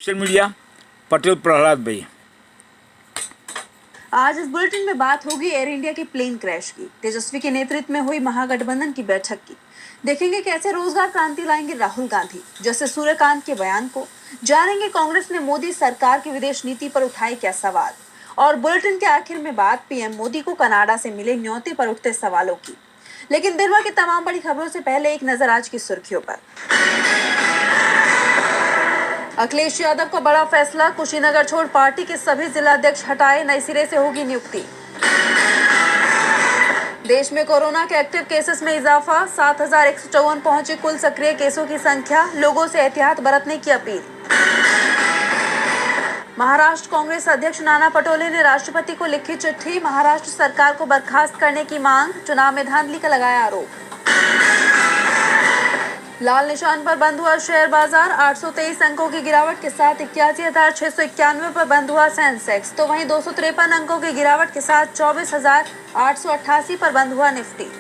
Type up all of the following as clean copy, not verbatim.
Social media Patel Prahlad भाई। आज इस बुलेटिन में बात होगी एयर इंडिया के प्लेन क्रैश की, तेजस्वी के नेतृत्व में हुई महागठबंधन की बैठक की। देखेंगे कैसे रोजगार क्रांति लाएंगे राहुल गांधी जैसे सूर्यकांत के बयान को। जानेंगे कांग्रेस ने मोदी सरकार की विदेश नीति पर उठाए क्या सवाल। और बुलेटिन के आखिर में बात पीएम मोदी को कनाडा से मिले न्योते पर उठते सवालों की। लेकिन दिन भर की तमाम बड़ी खबरों से पहले एक नजर आज की सुर्खियों पर। अखिलेश यादव का बड़ा फैसला, कुशीनगर छोड़ पार्टी के सभी जिलाध्यक्ष हटाए, नए सिरे से होगी नियुक्ति। देश में कोरोना के एक्टिव केसेस में इजाफा, 7,154 पहुंची कुल सक्रिय केसों की संख्या, लोगों से एहतियात बरतने की अपील। महाराष्ट्र कांग्रेस अध्यक्ष नाना पटोले ने राष्ट्रपति को लिखी चिट्ठी, महाराष्ट्र सरकार को बर्खास्त करने की मांग, चुनाव में धांधली का लगाया आरोप। लाल निशान पर बंद हुआ शेयर बाजार, 823 अंकों की गिरावट के साथ 81,691 पर बंद हुआ सेंसेक्स, तो वहीं 253 अंकों की गिरावट के साथ 24,888 पर बंद हुआ निफ्टी।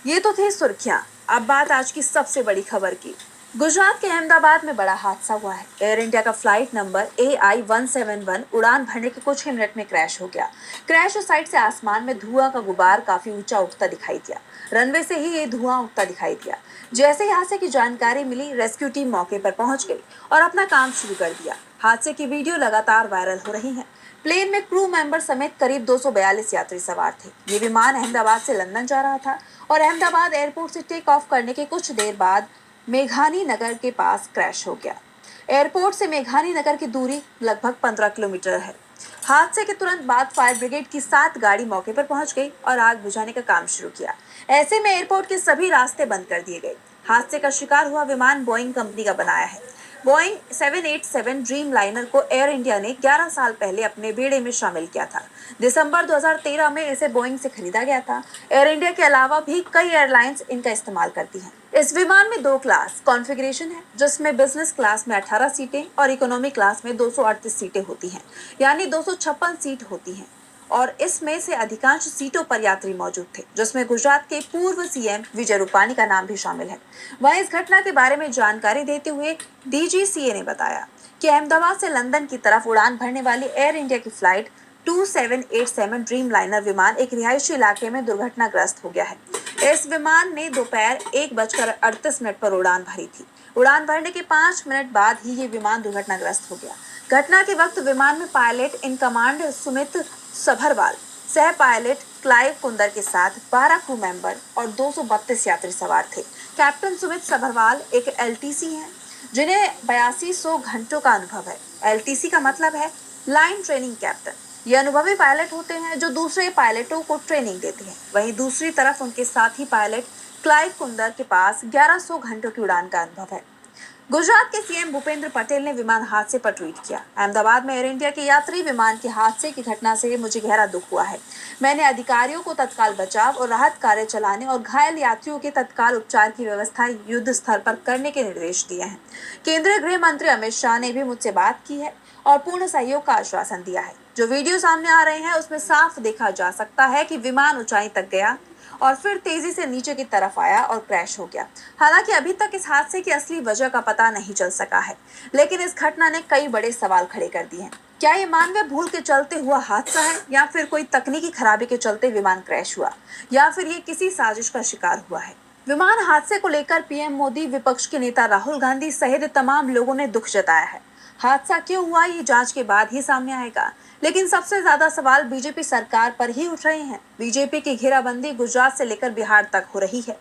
ये तो थी सुर्खियां। अब बात आज की सबसे बड़ी खबर की। गुजरात के अहमदाबाद में बड़ा हादसा हुआ है। एयर इंडिया का फ्लाइट नंबर AI-171 उड़ान भरने के कुछ ही मिनट में क्रैश हो गया। क्रैश साइट से आसमान में धुआं का गुबार काफी ऊंचा उठता दिखाई दिया। रनवे से ही ये धुआं उठता दिखाई दिया। जैसे ही हादसे की जानकारी मिली, रेस्क्यू टीम मौके पर पहुंच गई और अपना काम शुरू कर दिया। हादसे की वीडियो लगातार वायरल हो रही है। प्लेन में क्रू मेंबर समेत करीब 242 यात्री सवार थे। ये विमान अहमदाबाद से लंदन जा रहा था और अहमदाबाद एयरपोर्ट से टेक ऑफ करने के कुछ देर बाद मेघानी नगर के पास क्रैश हो गया। एयरपोर्ट से मेघानी नगर की दूरी लगभग 15 किलोमीटर है। हादसे के तुरंत बाद फायर ब्रिगेड की 7 गाड़ी मौके पर पहुंच गई और आग बुझाने का काम शुरू किया। ऐसे में एयरपोर्ट के सभी रास्ते बंद कर दिए गए। हादसे का शिकार हुआ विमान बोइंग कंपनी का बनाया है। बोइंग 787 ड्रीम लाइनर को एयर इंडिया ने 11 साल पहले अपने बेड़े में शामिल किया था। दिसंबर 2013 में इसे बोइंग से खरीदा गया था। एयर इंडिया के अलावा भी कई एयरलाइंस इनका इस्तेमाल करती हैं। इस विमान में 2 क्लास कॉन्फ़िगरेशन है, जिसमें बिजनेस क्लास में 18 सीटें और इकोनॉमी क्लास में 238 सीटें होती हैं, यानी 256 सीट होती हैं। और इसमें से अधिकांश सीटों पर यात्री मौजूद थे, जिसमें गुजरात के पूर्व सीएम विजय रूपाणी का नाम भी शामिल है। वहीं इस घटना के बारे में जानकारी देते हुए DGCA ने बताया कि अहमदाबाद से लंदन की तरफ उड़ान भरने वाली एयर इंडिया की फ्लाइट 2787 ड्रीम लाइनर विमान एक रिहायशी इलाके में दुर्घटनाग्रस्त हो गया है। इस विमान ने दोपहर 1:38 पर उड़ान भरी थी। उड़ान भरने के 5 मिनट बाद ही ये विमान दुर्घटनाग्रस्त हो गया। घटना के वक्त विमान में pilot in command Sumit Sabharwal, सह पायलट क्लाइव कुंदर के साथ 12 क्रू मेंबर और 232 यात्री सवार थे। कैप्टन सुमित सभरवाल एक LTC हैं, जिन्हें 8200 घंटों का अनुभव है। LTC का मतलब है लाइन ट्रेनिंग कैप्टन। ये अनुभवी पायलट होते हैं जो दूसरे पायलटों को ट्रेनिंग देते हैं। वहीं दूसरी तरफ उनके साथी पायलट क्लाइव कुंदर के पास 1100 घंटों की उड़ान का अनुभव है। गुजरात के सीएम भूपेंद्र पटेल ने विमान हादसे पर ट्वीट किया। अहमदाबाद में एयर इंडिया के यात्री विमान के हादसे की घटना से मुझे गहरा दुख हुआ है। मैंने अधिकारियों को तत्काल बचाव और राहत कार्य चलाने और घायल यात्रियों के तत्काल उपचार की व्यवस्था युद्ध स्तर पर करने के निर्देश दिए हैं। केंद्रीय गृह मंत्री अमित शाह ने भी मुझसे बात की है और पूर्ण सहयोग का आश्वासन दिया है। जो वीडियो सामने आ रहे हैं उसमें साफ देखा जा सकता है कि विमान ऊंचाई तक गया और फिर तेजी से नीचे की तरफ आया और क्रैश हो गया। हालांकि अभी तक इस हादसे की असली वजह का पता नहीं चल सका है, लेकिन इस घटना ने कई बड़े सवाल खड़े कर दिए हैं। क्या ये मानवीय भूल के चलते हुआ हादसा है, या फिर कोई तकनीकी खराबी के चलते विमान क्रैश हुआ, या फिर ये किसी साजिश का शिकार हुआ है? विमान हादसे को लेकर पीएम मोदी, विपक्ष के नेता राहुल गांधी सहित तमाम लोगों ने दुख जताया है। हादसा क्यों हुआ ये जांच के बाद ही सामने आएगा, लेकिन सबसे ज्यादा सवाल बीजेपी सरकार पर ही उठ रहे हैं। बीजेपी की घेराबंदी गुजरात से लेकर बिहार तक हो रही है।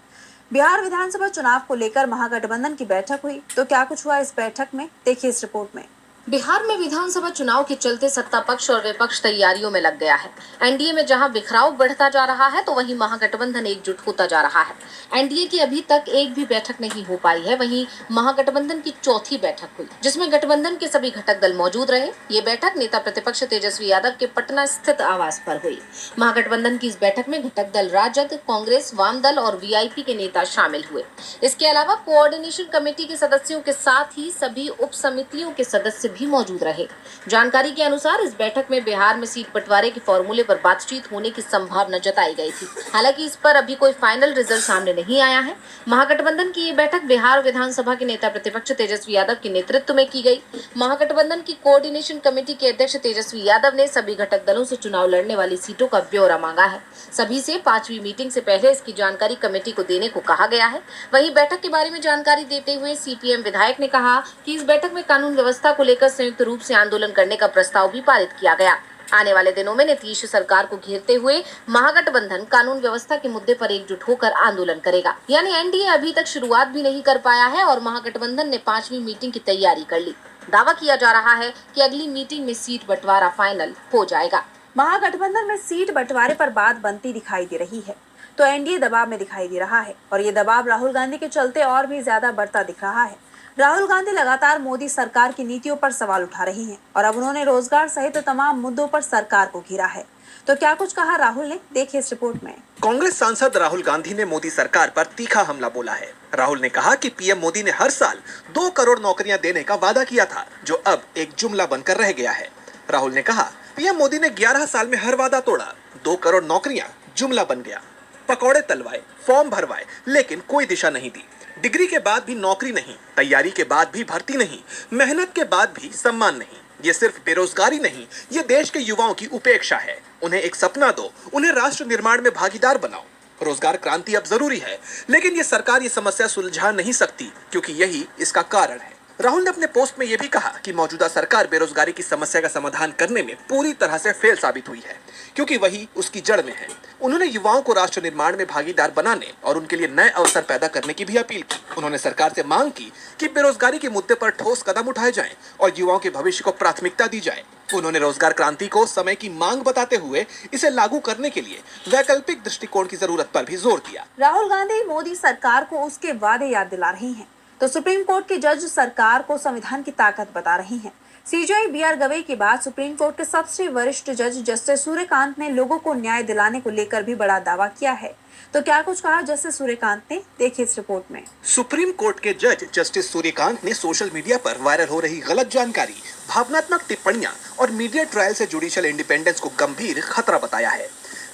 बिहार विधानसभा चुनाव को लेकर महागठबंधन की बैठक हुई, तो क्या कुछ हुआ इस बैठक में, देखिए इस रिपोर्ट में। बिहार में विधानसभा चुनाव के चलते सत्ता पक्ष और विपक्ष तैयारियों में लग गया है। एनडीए में जहां बिखराव बढ़ता जा रहा है, तो वहीं महागठबंधन एकजुट होता जा रहा है। एनडीए की अभी तक एक भी बैठक नहीं हो पाई है, वहीं महागठबंधन की चौथी बैठक हुई, जिसमें गठबंधन के सभी घटक दल मौजूद रहे। ये बैठक नेता प्रतिपक्ष तेजस्वी यादव के पटना स्थित आवास पर हुई। महागठबंधन की इस बैठक में घटक दल राजद, कांग्रेस, वाम दल और वीआईपी के नेता शामिल हुए। इसके अलावा कोऑर्डिनेशन कमेटी के सदस्यों के साथ ही सभी उप समितियों के सदस्य भी मौजूद रहे। जानकारी के अनुसार इस बैठक में बिहार में सीट बंटवारे के फॉर्मूले पर बातचीत होने की संभावना जताई गई थी। हालांकि इस पर अभी कोई फाइनल रिजल्ट सामने नहीं आया है। महागठबंधन की ये बैठक बिहार विधानसभा के नेता प्रतिपक्ष तेजस्वी यादव के नेतृत्व में की गई। महागठबंधन की कोऑर्डिनेशन कमेटी के अध्यक्ष तेजस्वी यादव ने सभी घटक दलों से चुनाव लड़ने वाली सीटों का ब्यौरा मांगा है। सभी से 5वीं मीटिंग से पहले इसकी जानकारी कमेटी को देने को कहा गया है। वहीं बैठक के बारे में जानकारी देते हुए सीपीएम विधायक ने कहा कि इस बैठक में कानून व्यवस्था को लेकर संयुक्त रूप से आंदोलन करने का प्रस्ताव भी पारित किया गया। आने वाले दिनों में नीतीश सरकार को घेरते हुए महागठबंधन कानून व्यवस्था के मुद्दे पर एकजुट होकर आंदोलन करेगा। यानी एनडीए अभी तक शुरुआत भी नहीं कर पाया है और महागठबंधन ने 5वीं मीटिंग की तैयारी कर ली। दावा किया जा रहा है कि अगली मीटिंग में सीट बंटवारा फाइनल हो जाएगा। महागठबंधन में सीट बंटवारे पर बात बनती दिखाई दे रही है तो एनडीए दबाव में दिखाई दे रहा है और ये दबाव राहुल गांधी के चलते और भी ज्यादा बढ़ता दिख रहा है। राहुल गांधी लगातार मोदी सरकार की नीतियों पर सवाल उठा रही हैं और अब उन्होंने रोजगार सहित तमाम मुद्दों पर सरकार को घेरा है। तो क्या कुछ कहा राहुल ने, देखिए इस रिपोर्ट में। कांग्रेस सांसद राहुल गांधी ने मोदी सरकार पर तीखा हमला बोला है। राहुल ने कहा कि पीएम मोदी ने हर साल 2 करोड़ नौकरियां देने का वादा किया था, जो अब एक जुमला बनकर रह गया है। राहुल ने कहा पीएम मोदी ने 11 साल में हर वादा तोड़ा, 2 करोड़ नौकरियां जुमला बन गया। पकौड़े तलवाए, फॉर्म भरवाए, लेकिन कोई दिशा नहीं दी। डिग्री के बाद भी नौकरी नहीं, तैयारी के बाद भी भर्ती नहीं, मेहनत के बाद भी सम्मान नहीं। ये सिर्फ बेरोजगारी नहीं, ये देश के युवाओं की उपेक्षा है। उन्हें एक सपना दो, उन्हें राष्ट्र निर्माण में भागीदार बनाओ। रोजगार क्रांति अब जरूरी है, लेकिन ये सरकार ये समस्या सुलझा नहीं सकती, क्योंकि यही इसका कारण है। राहुल ने अपने पोस्ट में यह भी कहा कि मौजूदा सरकार बेरोजगारी की समस्या का समाधान करने में पूरी तरह से फेल साबित हुई है, क्योंकि वही उसकी जड़ में है। उन्होंने युवाओं को राष्ट्र निर्माण में भागीदार बनाने और उनके लिए नए अवसर पैदा करने की भी अपील की। उन्होंने सरकार से मांग की कि बेरोजगारी के मुद्दे पर ठोस कदम उठाए जाएं और युवाओं के भविष्य को प्राथमिकता दी जाए। उन्होंने रोजगार क्रांति को समय की मांग बताते हुए इसे लागू करने के लिए वैकल्पिक दृष्टिकोण की जरूरत पर भी जोर दिया। राहुल गांधी मोदी सरकार को उसके वादे याद दिला रही हैं, तो सुप्रीम कोर्ट के जज सरकार को संविधान की ताकत बता रहे हैं। सीजेआई बीआर गवई के बाद सुप्रीम कोर्ट के सबसे वरिष्ठ जज जस्टिस सूर्यकांत ने लोगों को न्याय दिलाने को लेकर भी बड़ा दावा किया है। तो क्या कुछ कहा जस्टिस सूर्यकांत ने, देखिए इस रिपोर्ट में। सुप्रीम कोर्ट के जज जस्टिस सूर्यकांत ने सोशल मीडिया पर वायरल हो रही गलत जानकारी, भावनात्मक टिप्पणियां और मीडिया ट्रायल से जुडिशियल इंडिपेंडेंस को गंभीर खतरा बताया है।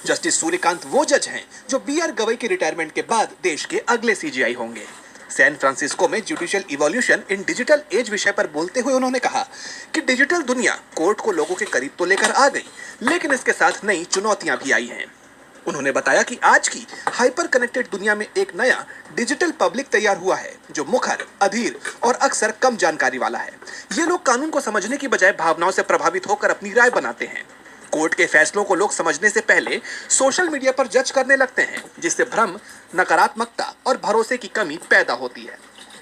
जस्टिस सूर्यकांत वो जज हैं जो बीआर गवई के रिटायरमेंट के बाद देश के अगले सीजेआई होंगे। सैन फ्रांसिस्को में judicial evolution in digital age विषय पर बोलते हुए उन्होंने कहा कि डिजिटल दुनिया कोर्ट को लोगों के करीब तो लेकर आ गई, लेकिन इसके साथ नई चुनौतियां भी आई हैं। उन्होंने बताया कि आज की हाइपर कनेक्टेड दुनिया में एक नया डिजिटल पब्लिक तैयार हुआ है, जो मुखर, अधीर और अक्सर कम जानकारी वाला है। ये लोग कानून को समझने की बजाय भावनाओं से प्रभावित होकर अपनी राय बनाते हैं। कोर्ट के फैसलों को लोग समझने से पहले सोशल मीडिया पर जज करने लगते हैं, जिससे भ्रम, नकारात्मकता और भरोसे की कमी पैदा होती है।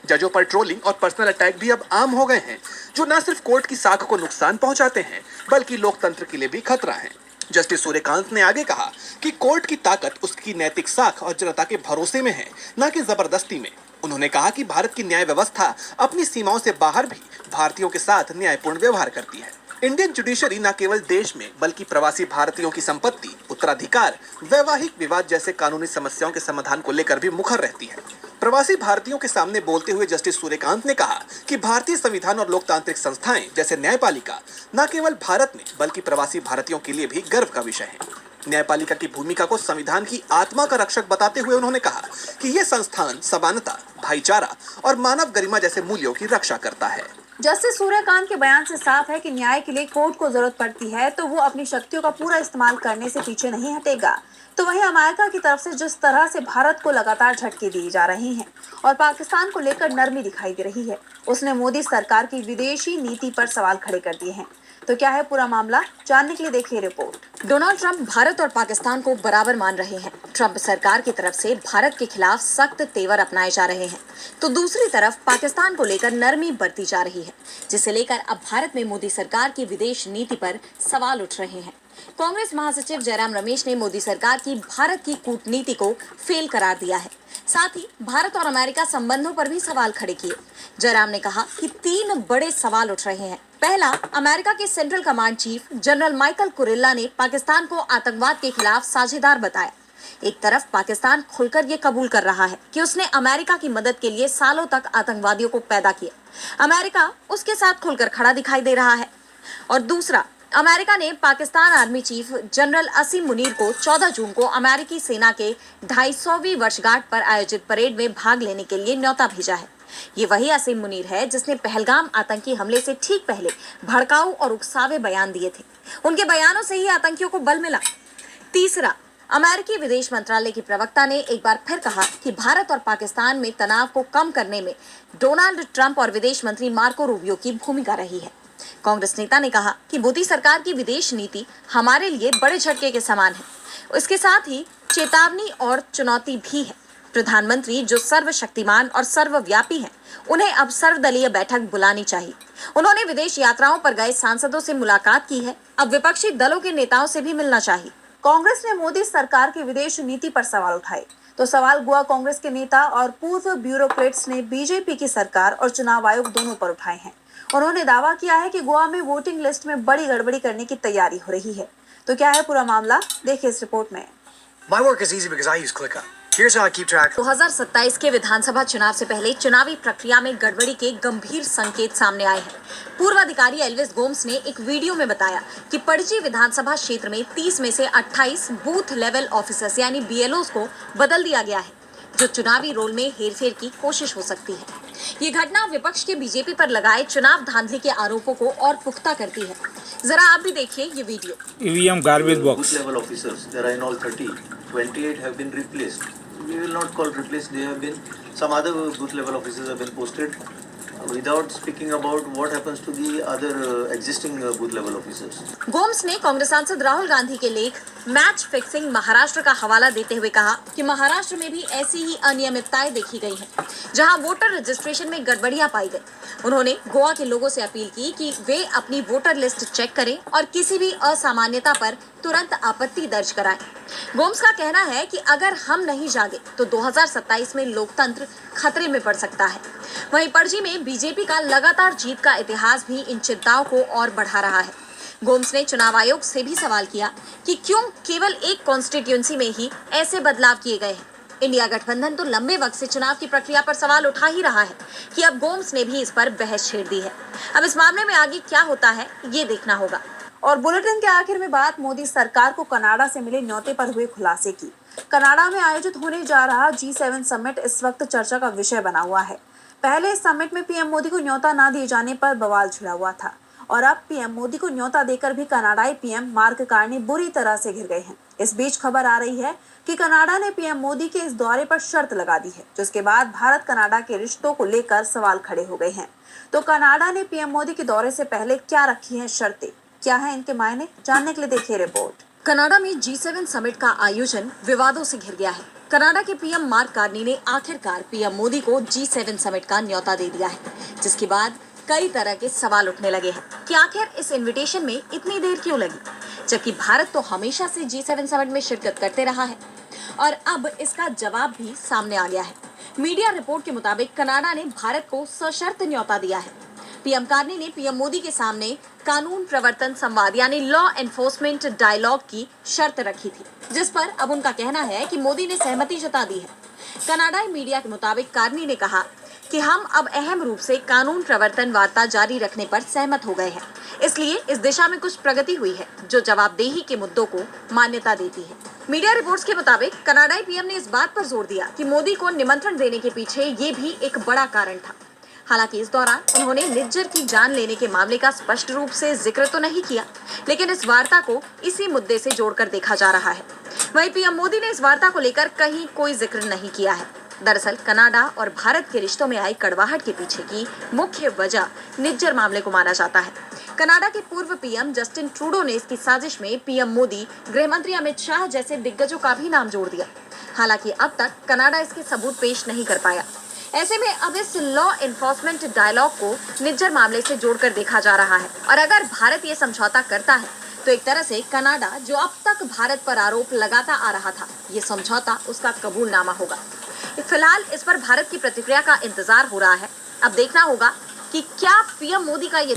जजों पर ट्रोलिंग और पर्सनल अटैक भी अब आम हो गए हैं, जो न सिर्फ कोर्ट की साख को नुकसान पहुंचाते हैं, बल्कि लोकतंत्र के लिए भी खतरा है। जस्टिस सूर्यकांत ने आगे कहा कि कोर्ट की ताकत उसकी नैतिक साख और जनता के भरोसे में है, न कि जबरदस्ती में। उन्होंने कहा कि भारत की न्याय व्यवस्था अपनी सीमाओं से बाहर भी भारतीयों के साथ न्यायपूर्ण व्यवहार करती है। इंडियन जुडिशरी न केवल देश में बल्कि प्रवासी भारतीयों की संपत्ति, उत्तराधिकार, वैवाहिक विवाद जैसे कानूनी समस्याओं के समाधान को लेकर भी मुखर रहती है। प्रवासी भारतीयों के सामने बोलते हुए जस्टिस सूर्यकांत ने कहा कि भारतीय संविधान और लोकतांत्रिक संस्थाएं जैसे न्यायपालिका न केवल भारत में बल्कि प्रवासी भारतीयों के लिए भी गर्व का विषय है। न्यायपालिका की भूमिका को संविधान की आत्मा का रक्षक बताते हुए उन्होंने कहा कि ये संस्थान समानता, भाईचारा और मानव गरिमा जैसे मूल्यों की रक्षा करता है। जस्टिस सूर्यकांत के बयान से साफ है कि न्याय के लिए कोर्ट को जरूरत पड़ती है तो वो अपनी शक्तियों का पूरा इस्तेमाल करने से पीछे नहीं हटेगा। तो वहीं अमेरिका की तरफ से जिस तरह से भारत को लगातार झटके दिए जा रहे हैं और पाकिस्तान को लेकर नरमी दिखाई दे रही है, उसने मोदी सरकार की विदेशी नीति पर सवाल खड़े कर दिए हैं। तो क्या है पूरा मामला, जानने के लिए देखिए रिपोर्ट। डोनाल्ड ट्रंप भारत और पाकिस्तान को बराबर मान रहे हैं। ट्रंप सरकार की तरफ से भारत के खिलाफ सख्त तेवर अपनाए जा रहे हैं, तो दूसरी तरफ पाकिस्तान को लेकर नरमी बरती जा रही है, जिसे लेकर अब भारत में मोदी सरकार की विदेश नीति पर सवाल उठ रहे हैं। कांग्रेस महासचिव जयराम रमेश ने मोदी सरकार की भारत की कूटनीति को फेल करार दिया है। साथ ही भारत और अमेरिका संबंधों पर भी सवाल खड़े किए। जयराम ने कहा कि 3 बड़े सवाल उठ रहे हैं। पहला, अमेरिका के central command chief general Michael Kurilla ने पाकिस्तान को आतंकवाद के खिलाफ साझेदार बताया। एक तरफ पाकिस्तान खुलकर ये कबूल कर रहा है कि उसने अमेरिका की मदद के लिए सालों तक आतंकवादियों को पैदा किया। अमेरिका उसके साथ खुलकर खड़ा दिखाई दे रहा है। और दूसरा, अमेरिका ने पाकिस्तान आर्मी चीफ जनरल असीम मुनीर को 14 जून को अमेरिकी सेना के 250वीं वर्षगांठ पर आयोजित परेड में भाग लेने के लिए न्योता भेजा है। ये वही असीम मुनीर है जिसने पहलगाम आतंकी हमले से ठीक पहले भड़काऊ और उकसावे बयान दिए थे। उनके बयानों से ही आतंकियों को बल मिला। तीसरा, अमेरिकी विदेश मंत्रालय की प्रवक्ता ने एक बार फिर कहा कि भारत और पाकिस्तान में तनाव को कम करने में डोनाल्ड ट्रंप और विदेश मंत्री मार्को रूबियो की भूमिका रही है। कांग्रेस नेता ने कहा कि मोदी सरकार की विदेश नीति हमारे लिए बड़े झटके के समान है। इसके साथ ही चेतावनी और चुनौती भी है। प्रधानमंत्री जो सर्वशक्तिमान और सर्वव्यापी हैं, उन्हें अब सर्वदलीय बैठक बुलानी चाहिए। उन्होंने विदेश यात्राओं पर गए सांसदों से मुलाकात की है। अब विपक्षी दलों के नेताओं से भी मिलना चाहिए। कांग्रेस ने मोदी सरकार की विदेश नीति पर सवाल उठाए, तो सवाल गोवा कांग्रेस के नेता और पूर्व ब्यूरोक्रेट्स ने बीजेपी की सरकार और चुनाव आयोग दोनों पर उठाए हैं। उन्होंने दावा किया है कि गोवा में वोटिंग लिस्ट में बड़ी गड़बड़ी करने की तैयारी हो रही है। तो क्या है पूरा मामला, देखिए इस रिपोर्ट में। My work is easy because I use ClickUp. Here's how I keep track. 2027 के विधानसभा चुनाव से पहले चुनावी प्रक्रिया में गड़बड़ी के गंभीर संकेत सामने आए हैं। पूर्व अधिकारी एल्विस गोम्स ने एक वीडियो में बताया कि पणजी विधानसभा क्षेत्र में 30 में से 28 बूथ लेवल ऑफिसर्स यानी BLOs को बदल दिया गया है, जो चुनावी रोल में हेरफेर की कोशिश हो सकती है। ये घटना विपक्ष के बीजेपी पर लगाए चुनाव धांधली के आरोपों को और पुख्ता करती है। जरा आप भी देखिए ये video. EVM garbage box. Booth level officers, there are in all 30. 28 have been replaced. We will not call replaced. They have been, some other booth level officers have been posted without speaking about what happens to the other existing booth level officers. Gomes ने कांग्रेस सांसद राहुल गांधी के लेख match fixing Maharashtra का हवाला देते हुए कहा कि महाराष्ट्र में भी ऐसी ही अनियमितताएं देखी गई हैं, जहां वोटर रजिस्ट्रेशन में गड़बड़ियां पाई गई। उन्होंने गोवा के लोगों से अपील की कि वे अपनी वोटर लिस्ट चेक करें और किसी भी असामान्यता पर तुरंत आपत्ति दर्ज कराएं। गोम्स का कहना है कि अगर हम नहीं जागे तो 2027 में लोकतंत्र खतरे में पड़ सकता है। वहीं पणजी में बीजेपी का लगातार जीत का इतिहास भी इन चिंताओं को और बढ़ा रहा है। गोम्स ने चुनाव आयोग से भी सवाल किया कि क्यों केवल एक कॉन्स्टिट्यूंसी में ही ऐसे बदलाव किए गए हैं। इंडिया गठबंधन तो लंबे वक्त से चुनाव की प्रक्रिया पर सवाल उठा ही रहा है कि अब गोम्स ने भी इस पर बहस छेड़ दी है। अब इस मामले में आगे क्या होता है ये देखना होगा। और बुलेटिन के आखिर में बात मोदी सरकार को कनाडा से मिले न्योते पर हुए खुलासे की। कनाडा में आयोजित होने जा रहा G7 समिट इस वक्त चर्चा का विषय बना हुआ है। पहले इस समिट में पीएम मोदी को न्योता न दिए जाने पर बवाल छिड़ा हुआ था और अब पीएम मोदी को न्योता देकर भी कनाडाई पीएम मार्क कार्नी बुरी तरह से घिर गए हैं। इस बीच खबर आ रही है कि कनाडा ने पीएम मोदी के इस दौरे पर शर्त लगा दी है, जिसके बाद भारत कनाडा के रिश्तों को लेकर सवाल खड़े हो गए हैं। तो कनाडा ने पीएम मोदी के दौरे से पहले क्या रखी हैं शर्तें, क्या है इनके मायने, जानने के लिए देखिए रिपोर्ट। कनाडा में G7 समिट का आयोजन विवादों से घिर गया है। कनाडा के पीएम मार्क कार्नी ने आखिरकार पीएम मोदी को G7 समिट का न्योता दे दिया है, जिसके बाद कई तरह के सवाल उठने लगे हैं कि आखिर इस इनविटेशन में इतनी देर क्यों लगी, जबकि भारत तो हमेशा से G7 समिट में शिरकत करते रहा है। और अब इसका जवाब भी सामने आ गया है। मीडिया रिपोर्ट के मुताबिक कनाडा ने भारत को सशर्त न्योता दिया है। पीएम कार्नी ने पीएम मोदी के सामने कानून प्रवर्तन संवाद यानी लॉ एनफोर्समेंट डायलॉग की शर्त रखी थी, जिस पर अब उनका कहना है कि मोदी ने सहमति जता दी है। कनाडाई मीडिया के मुताबिक कार्नी ने कहा कि हम अब अहम रूप से कानून प्रवर्तन वार्ता जारी रखने पर सहमत हो गए हैं, इसलिए इस दिशा में कुछ प्रगति हुई है जो जवाबदेही के मुद्दों को मान्यता देती है। मीडिया रिपोर्ट्स के मुताबिक कनाडाई पीएम ने इस बात पर जोर दिया कि मोदी को निमंत्रण देने के पीछे ये भी एक बड़ा कारण था। हालांकि इस दौरान उन्होंने निज्जर की जान लेने के मामले का स्पष्ट रूप से जिक्र तो नहीं किया, लेकिन इस वार्ता को इसी मुद्दे से जोड़कर देखा जा रहा है। वहीं पीएम मोदी ने इस वार्ता को लेकर कहीं कोई जिक्र नहीं किया है। दरअसल कनाडा और भारत के रिश्तों में आई कड़वाहट के पीछे की मुख्य वजह निज्जर मामले को माना जाता है। कनाडा के पूर्व पीएम जस्टिन ट्रूडो ने इसकी साजिश में पीएम मोदी, गृह मंत्री अमित शाह जैसे दिग्गजों का भी नाम जोड़ दिया। हालांकि अब तक कनाडा इसके सबूत पेश नहीं कर पाया। ऐसे में अब इस लॉ एनफोर्समेंट डायलॉग को निज्जर मामले से जोड़कर देखा जा रहा है और अगर भारत ये समझौता करता है तो एक तरह से कनाडा, जो अब तक भारत पर आरोप लगाता आ रहा था, ये समझौता उसका कबूलनामा होगा। फिलहाल इस पर भारत की प्रतिक्रिया का इंतजार हो रहा है। अब देखना होगा कि क्या पीएम मोदी का ये